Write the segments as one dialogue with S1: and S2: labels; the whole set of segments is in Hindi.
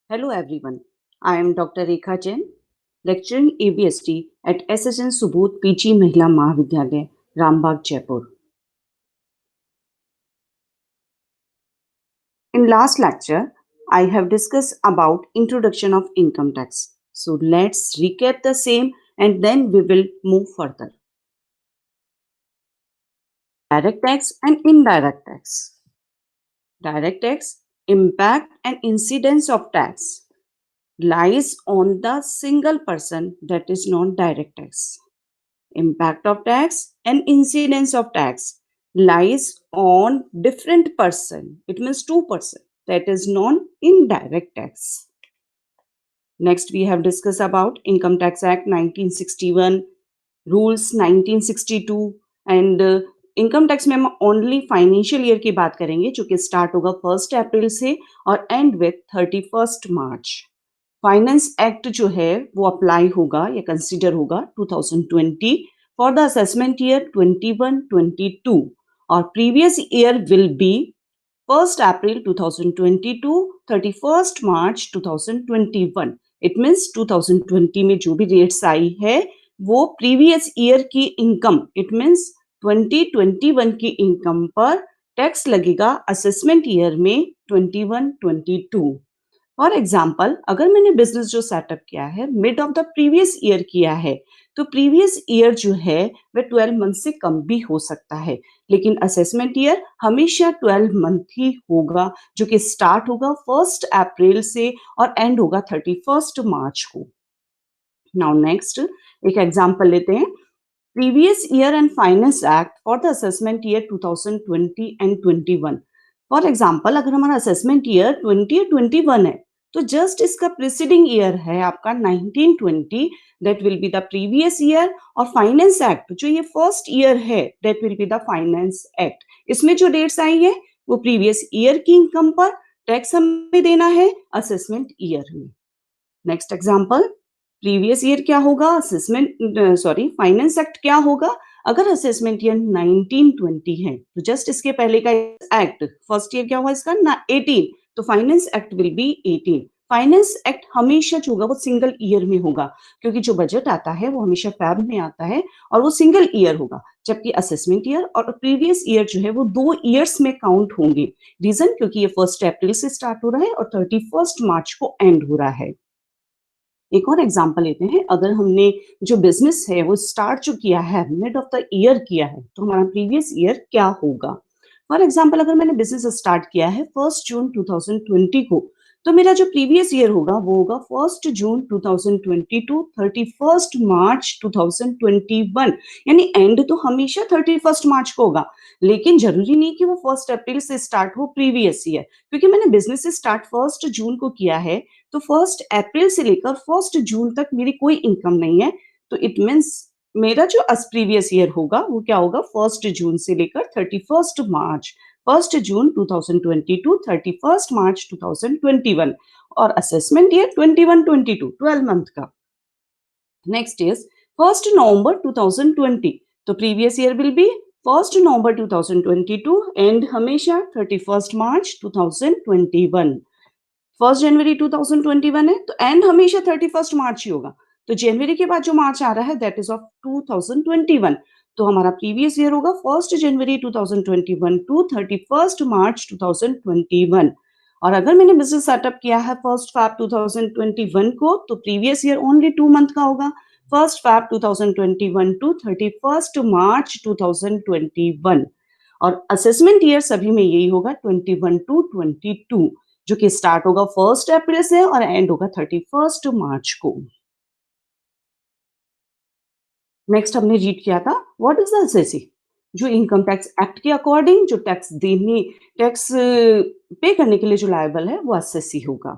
S1: Hello everyone. I am Dr. Rekha Jain, lecturing ABST at SHN Subodh PG Mahila Mahavidyalaya, Rambagh, Jaipur. In last lecture, I have discussed about introduction of income tax. So let's recap the same and then we will move further. Direct tax and indirect tax. Direct tax, impact and incidence of tax lies on the single person, that is non-direct tax. Impact of tax and incidence of tax lies on different person. It means two person, that is non-indirect tax. Next, we have discussed about Income Tax Act 1961, rules 1962 and income tax में हम ओनली फाइनेंशियल ईयर की बात करेंगे जो कि स्टार्ट होगा 1 अप्रैल से और and with 31 March. Finance act जो है वो अप्लाई होगा या कंसीडर होगा 2020 फॉर द असेसमेंट ईयर 21-22 और previous year will be 1 April 2022 31 March 2021। It means 2020 में जो भी रेट्स आई है वो प्रीवियस ईयर की इनकम, इट मीन्स 2021 की इनकम पर टैक्स लगेगा असेसमेंट ईयर में 21-22। फॉर एग्जाम्पल, अगर मैंने बिजनेस जो सेटअप किया है mid of the previous year किया है तो प्रीवियस ईयर जो है वह 12 मंथ से कम भी हो सकता है, लेकिन असेसमेंट ईयर हमेशा 12 मंथ ही होगा जो कि स्टार्ट होगा 1 अप्रैल से और एंड होगा 31 मार्च को। नाउ नेक्स्ट एक एग्जाम्पल लेते हैं, previous year and finance act for the assessment year 2020 and 21। For example, अगर हमारा असेसमेंट ईयर 20 और 21 है तो जस्ट इसका प्रीसीडिंग ईयर है आपका 1920, that will be the previous year, और फाइनेंस एक्ट जो ये फर्स्ट ईयर है that will be the finance act. इसमें जो डेट्स आई है वो प्रीवियस ईयर की इनकम पर टैक्स हमें देना है असेसमेंट ईयर में। नेक्स्ट एग्जाम्पल, प्रीवियस ईयर क्या होगा, फाइनेंस एक्ट क्या होगा अगर असेसमेंट ईयर 1920 है तो जस्ट इसके पहले का एक्ट फर्स्ट ईयर क्या हुआ इसका 18, तो finance act will be 18। Finance act हमेशा जो होगा वो सिंगल ईयर में होगा क्योंकि जो बजट आता है वो हमेशा फेब में आता है और वो सिंगल ईयर होगा, जबकि असेसमेंट ईयर और प्रीवियस ईयर जो है वो 2 ईयर्स में काउंट होंगे। रीजन, क्योंकि ये 1 अप्रैल से स्टार्ट हो रहा है और 31 मार्च को एंड हो रहा है। एक और एग्जांपल लेते हैं, अगर हमने जो बिजनेस है वो स्टार्ट जो किया है मिड ऑफ द ईयर किया है तो हमारा प्रीवियस ईयर क्या होगा। फॉर एग्जांपल, अगर मैंने बिजनेस स्टार्ट किया है 1 जून 2020 को तो मेरा जो प्रीवियस ईयर होगा वो होगा 1 जून 2022 31 मार्च 2021, यानी एंड तो हमेशा 31 मार्च को होगा, लेकिन जरूरी नहीं कि वो 1 अप्रैल से स्टार्ट हो प्रीवियस ईयर, क्योंकि मैंने बिजनेस स्टार्ट 1 जून को किया है तो 1 अप्रैल से लेकर 1 जून तक मेरी कोई इनकम नहीं है, तो इट मीन्स मेरा जो प्रीवियस ईयर होगा वो क्या होगा 1 जून से लेकर 31 मार्च, 1 जून 2022 31 मार्च 2021 और असेसमेंट ईयर 21-22 12 मंथ का। नेक्स्ट इज 1 नवंबर 2020, तो previous year will be 1 November 2022 and हमेशा 31 मार्च 2021। 1 जनवरी 2021 है तो एंड हमेशा 31 मार्च ही होगा, तो जनवरी के बाद जो मार्च आ रहा है दैट इज ऑफ 2021, तो हमारा प्रीवियस ईयर होगा 1 जनवरी 2021 टू 31 मार्च 2021। और अगर मैंने बिजनेस सेटअप किया है 1 फैब 2021 को तो प्रीवियस ईयर ओनली 2 मंथ का होगा, 1 फैब 2021 टू 31 मार्च 2021, और असेसमेंट ईयर सभी में यही होगा 21-22 जो कि स्टार्ट होगा 1 अप्रैल से और एंड होगा 31 मार्च को। नेक्स्ट हमने रीड किया था व्हाट इज द एसएससी, जो इनकम टैक्स एक्ट के अकॉर्डिंग जो टैक्स पे करने के लिए जो लायबल है वो एसएससी होगा।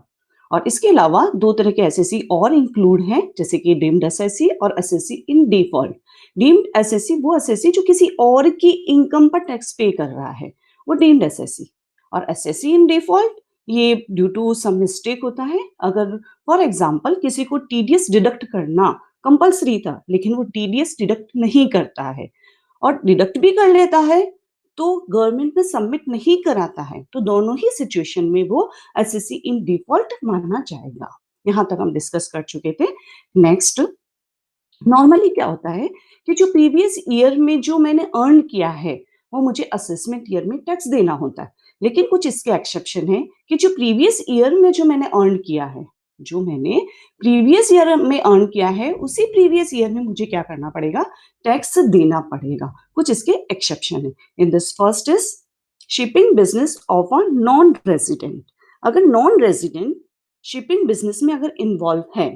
S1: और इसके अलावा 2 तरह के एसएससी और इंक्लूड हैं, जैसे कि डीम्ड एसएससी और assessee in default. Deemed SSC वो एसएससी जो किसी और की इनकम पर टैक्स पे कर रहा है, वो डीम्ड एसएससी। और एसएससी इन डिफॉल्ट ये ड्यू टू सम मिस्टेक होता है, अगर फॉर एग्जांपल किसी को टीडीएस डिडक्ट करना कंपल्सरी था लेकिन वो टीडीएस डिडक्ट नहीं करता है और डिडक्ट भी कर लेता है तो गवर्नमेंट में सबमिट नहीं कराता है, तो दोनों ही सिचुएशन में वो एसएससी इन डिफॉल्ट माना जाएगा। यहाँ तक हम डिस्कस कर चुके थे। नेक्स्ट, नॉर्मली क्या होता है कि जो प्रीवियस ईयर में जो मैंने अर्न किया है, वो मुझे असेसमेंट ईयर में टैक्स देना होता है। लेकिन कुछ इसके एक्सेप्शन है कि जो प्रीवियस ईयर में जो मैंने अर्न किया है, जो मैंने प्रीवियस ईयर में अर्न किया है, उसी प्रीवियस ईयर में मुझे क्या करना पड़ेगा? टैक्स देना पड़ेगा। कुछ इसके एक्सेप्शन है। इन this first is shipping business of a non resident. अगर नॉन रेजिडेंट शिपिंग बिजनेस में अगर इन्वॉल्व है,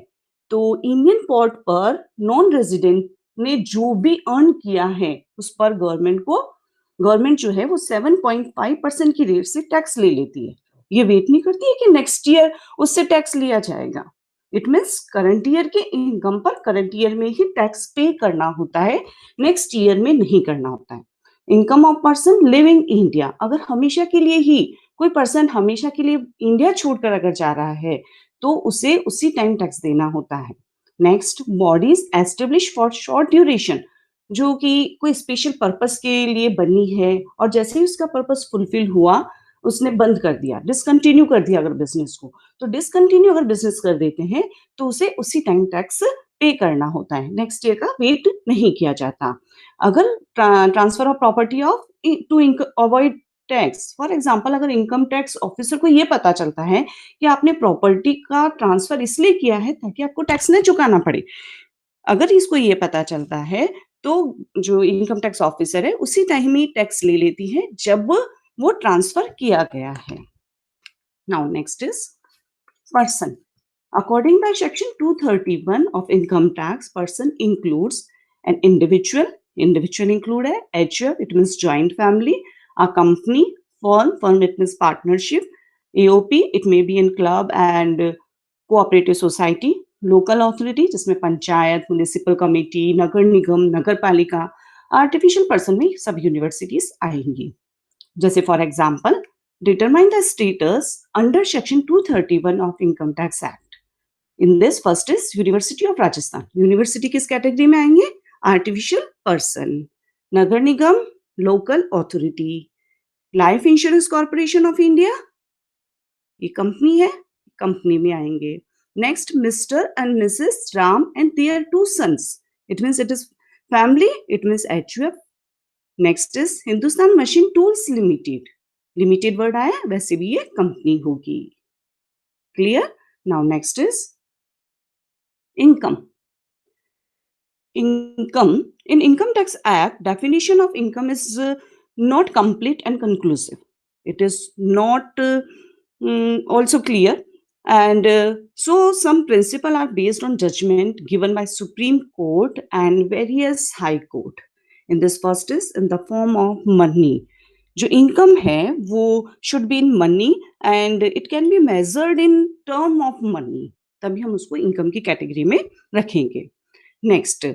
S1: तो इंडियन पोर्ट पर नॉन रेजिडेंट ने जो भी अर्न किया है, उस पर गवर्नमेंट जो है वो 7.5% की रेट से टैक्स ले लेती है। ये वेट नहीं करती है कि नेक्स्ट ईयर उससे टैक्स लिया जाएगा। इट मीन्स करंट ईयर के इनकम पर करंट ईयर में ही टैक्स पे करना होता है, नेक्स्ट ईयर में नहीं करना होता है। Income of person living India, अगर हमेशा के लिए ही कोई पर्सन हमेशा के लिए इंडिया छोड़कर अगर जा रहा है, तो उसे उसी टाइम टैक्स देना होता है। Next, bodies establish for short duration, जो कि कोई स्पेशल पर्पस के लिए बनी है और जैसे ही उसका पर्पस फुलफिल हुआ, उसने बंद कर दिया, डिसकंटिन्यू कर दिया अगर बिजनेस को, तो डिसकंटिन्यू अगर बिजनेस कर देते हैं, तो उसे उसी टाइम टैक्स पे करना होता है, नेक्स्ट ईयर का वेट नहीं किया जाता। अगर transfer of property of to avoid tax, for example अगर इनकम टैक्स ऑफिसर को ये पता चलता है कि आपने प्रॉपर्टी का ट्रांसफर इसलिए किया है ताकि आपको टैक्स न चुकाना पड़े, अगर इसको ये पता चलता है, तो जो इनकम टैक्स ऑफिसर है उसी टाइम ही टैक्स ले लेती है जब वो ट्रांसफर किया गया है। Now next is person. According by Section 231 of Income Tax, person includes an individual. Individual include है HUF, it means joint family. A company, firm it means partnership. AOP, it may be in club and cooperative society. Local authority, जिसमें पंचायत, म्युनिसिपल कमेटी, नगर निगम, नगर पालिका। आर्टिफिशियल पर्सन में सब यूनिवर्सिटीज आएंगी। जैसे for example, determine the status under section 231 of income tax act. In this first is university of Rajasthan. University किस कैटेगरी में आएंगे? Artificial person. नगर निगम, local authority. Life Insurance Corporation of India, ये कंपनी है, कंपनी में आएंगे। Next, Mr and Mrs Ram and their 2 sons, it means it is family, it means HUF। Next is Hindustan machine tools limited, limited word आया, वैसे भी ये कंपनी होगी। Clear? Now next is income. In Income Tax Act, definition of income is not complete and conclusive. It is not also clear, and so some principles are based on judgment given by Supreme Court and various High Court. In this first is in the form of money. जो इनकम है वो should be in money and it can be measured in term of money, तभी हम उसको इनकम की कैटेगरी में रखेंगे। Next,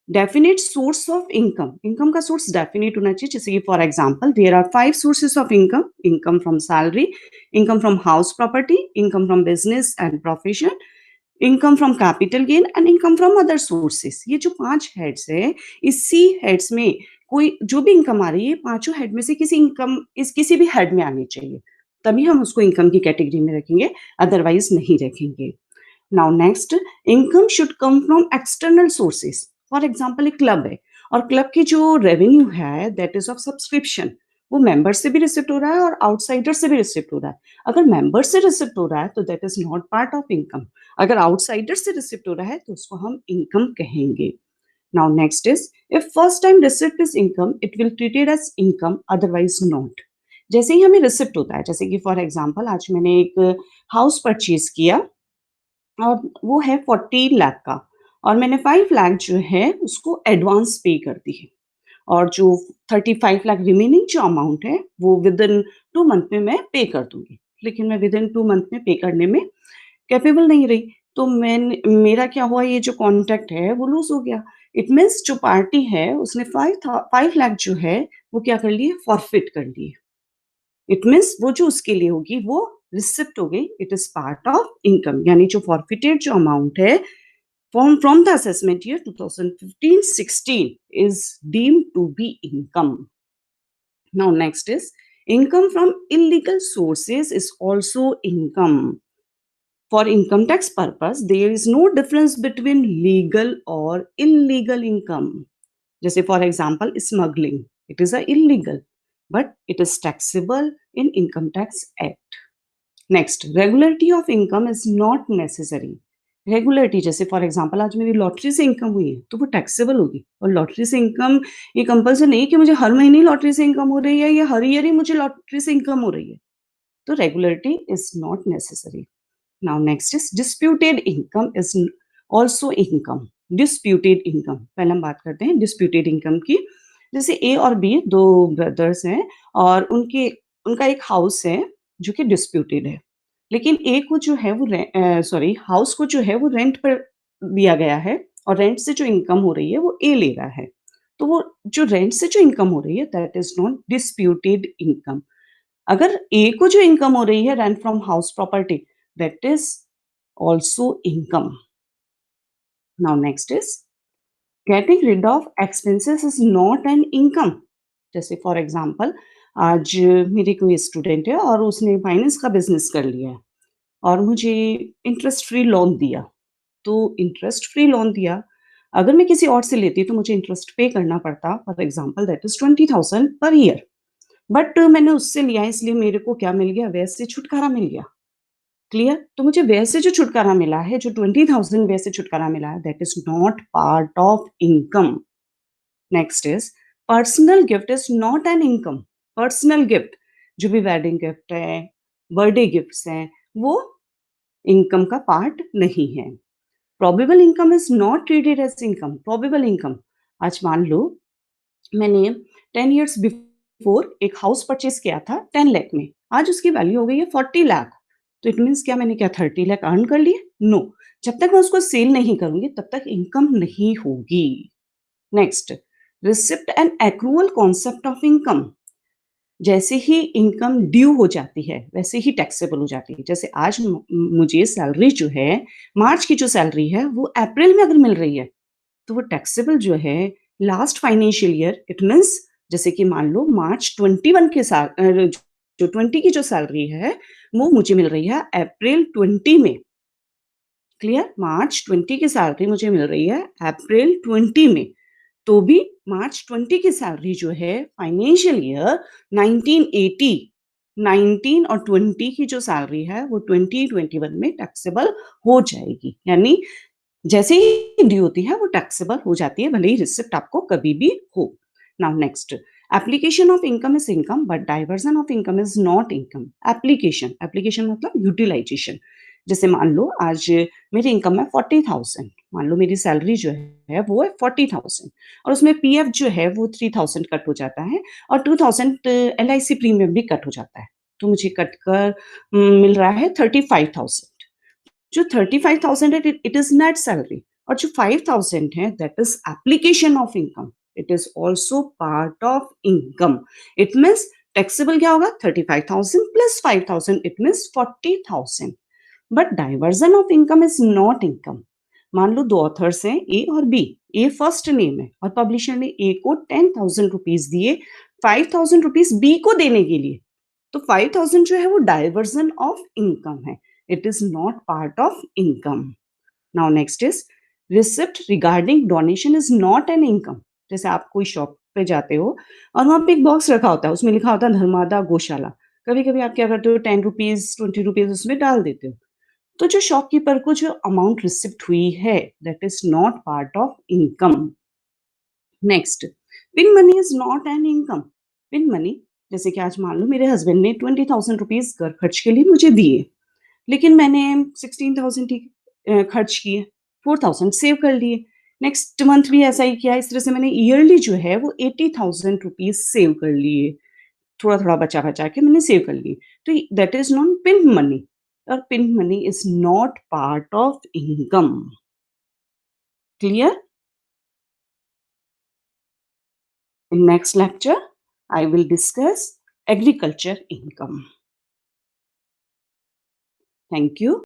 S1: definite source of income. Income का सोर्स डेफिनेट होना चाहिए, जैसे कि for example there are 5 sources of income. Income from salary, income from house property, income from business and profession, income from capital gain and income from other sources. ये जो 5 हेड्स है, इसी हेड्स में कोई जो भी इनकम आ रही है, पांचों हेड में से किसी भी हेड में आनी चाहिए, तभी हम उसको इनकम की कैटेगरी में रखेंगे, अदरवाइज नहीं रखेंगे। Now next, income should come from external sources. For example एक क्लब है और क्लब की जो रेवेन्यू है दैट इज ऑफ सब्सक्रिप्शन, वो मेंबर से भी रिसिप्ट हो रहा है और आउटसाइडर से भी रिसिप्ट हो रहा है। अगर मेंबर से रिसिप्ट हो रहा है तो that is not part of income, अगर आउटसाइडर से रिसिप्ट हो रहा है तो उसको हम इनकम कहेंगे। Now next is, if first time receipt is income, it will treated as income, otherwise not. जैसे ही हमें रिसिप्ट होता है, जैसे कि फॉर एग्जांपल आज मैंने एक हाउस परचेज किया और वो है 40 लाख का, और मैंने 5 लाख जो है उसको एडवांस पे कर दी है, और जो 35 लाख रिमेनिंग जो अमाउंट है वो विद इन 2 मंथ में मैं पे कर दूंगी, लेकिन मैं विद इन 2 मंथ में पे करने में कैपेबल नहीं रही, तो मेरा क्या हुआ, ये जो कॉन्ट्रैक्ट है वो लूज हो गया। इट मीन्स जो पार्टी है उसने 5 लाख जो है वो क्या कर लिए, फॉरफिट कर लिए। इट मीन्स वो जो उसके लिए होगी वो रिसिप्ट हो गई, it is part of income, यानी जो फॉरफिटेड जो अमाउंट है from the assessment year 2015-16 is deemed to be income. Now, next is income from illegal sources is also income. For income tax purpose, there is no difference between legal or illegal income. जैसे for example, smuggling. It is a illegal, but it is taxable in Income Tax Act. Next regularity of income is not necessary regularity जैसे फॉर एग्जांपल आज मेरी लॉटरी से इनकम हुई है तो वो टैक्सेबल होगी और लॉटरी से इनकम ये कंपल्सरी नहीं कि मुझे हर महीने लॉटरी से इनकम हो रही है या हर ईयर ही मुझे लॉटरी से इनकम हो रही है तो regularity is not necessary now next is disputed income is also income disputed income पहले हम बात करते हैं डिस्प्यूटेड इनकम की जैसे ए और बी दो ब्रदर्स हैं और उनके उनका एक हाउस है जो कि डिस्प्यूटेड है लेकिन ए को जो है वो सॉरी हाउस को जो है वो रेंट पर दिया गया है और रेंट से जो इनकम हो रही है वो ए ले रहा है तो वो जो रेंट से जो इनकम हो रही है that is not disputed income अगर ए को जो इनकम हो रही है rent from house property that is also income now next is getting rid of expenses is not an income जैसे फॉर एग्जाम्पल आज मेरी कोई स्टूडेंट है और उसने फाइनेंस का बिजनेस कर लिया है और मुझे इंटरेस्ट फ्री लोन दिया तो इंटरेस्ट फ्री लोन दिया अगर मैं किसी और से लेती तो मुझे इंटरेस्ट पे करना पड़ता for example that is 20,000 per year but मैंने उससे लिया इसलिए मेरे को क्या मिल गया वैसे छुटकारा मिल गया क्लियर तो मुझे वैसे जो छुटकारा मिला है जो 20,000 वैसे छुटकारा मिला है that is not part of income next is personal gift is not an income personal gift जो भी वेडिंग गिफ्ट है बर्थडे गिफ्ट्स हैं वो इनकम का पार्ट नहीं है probable income is not treated as income probable income आज मान लो मैंने 10 years बिफोर एक हाउस परचेज किया था 10 लाख में आज उसकी वैल्यू हो गई है 40 लाख तो इट मीन्स क्या मैंने क्या 30 लाख अर्न कर लिए नो जब तक मैं उसको सेल नहीं करूंगी तब तक इनकम नहीं होगी next receipt and accrual concept of income जैसे ही इनकम ड्यू हो जाती है वैसे ही टैक्सेबल हो जाती है जैसे आज मुझे सैलरी जो है मार्च की जो सैलरी है वो अप्रैल में अगर मिल रही है तो वो टैक्सेबल जो है last financial year it means जैसे कि मान लो मार्च 21 के साल जो 20 की जो सैलरी है वो मुझे मिल रही है अप्रैल 20 में क्लियर मार्च 20 की सैलरी मुझे मिल रही है अप्रैल 20 में तो भी मार्च 20 की सैलरी जो है फाइनेंशियल ईयर 1980 19 और 20 की जो सैलरी है वो 2021 में टैक्सेबल हो जाएगी यानी जैसे ही ड्यू होती है वो टैक्सेबल हो जाती है भले ही रिसिप्ट आपको कभी भी हो now next application of income is income but diversion of income is not income application application मतलब यूटिलाइजेशन जैसे मान लो आज मेरी इनकम है 40,000 मान लो मेरी सैलरी जो है वो है 40,000 और उसमें पीएफ जो है वो 3,000 कट हो जाता है और 2,000 एलआईसी प्रीमियम भी कट हो जाता है तो मुझे कट कर मिल रहा है 35,000 जो 35,000 है इट इज नेट सैलरी और जो 5,000 है that is application of income it is also part of income it means taxable क्या होगा 35,000 plus 5,000 it means 40,000 but diversion of income is not income मान लो दो ऑथर्स हैं ए और बी ए फर्स्ट नेम है और पब्लिशर ने ए को 10,000 रुपीज दिए 5,000 रुपीज बी को देने के लिए तो 5,000 जो है वो डाइवर्जन ऑफ इनकम है it is not part of income now next is receipt regarding donation is not an income जैसे आप कोई शॉप पे जाते हो और वहां पे एक बॉक्स रखा होता है उसमें लिखा होता है धर्मादा गौशाला कभी कभी आप क्या करते हो 10 रुपीज 20 रुपीज उसमें डाल देते हो तो जो शॉपकीपर को जो अमाउंट रिसिप्ट हुई है that is not part of income next pin money is not an income pin money जैसे कि आज मान लो मेरे हस्बैंड ने 20,000 रुपीज घर खर्च के लिए मुझे दिए लेकिन मैंने 16,000 ही खर्च किए 4,000 सेव कर लिए नेक्स्ट मंथ भी ऐसा ही किया इस तरह से मैंने ईयरली जो है वो 80,000 रुपीज सेव कर लिए थोड़ा थोड़ा बचा बचा के मैंने सेव कर लिए तो that is not pin money और pin money is not part of income clear in next lecture I will discuss agriculture income thank you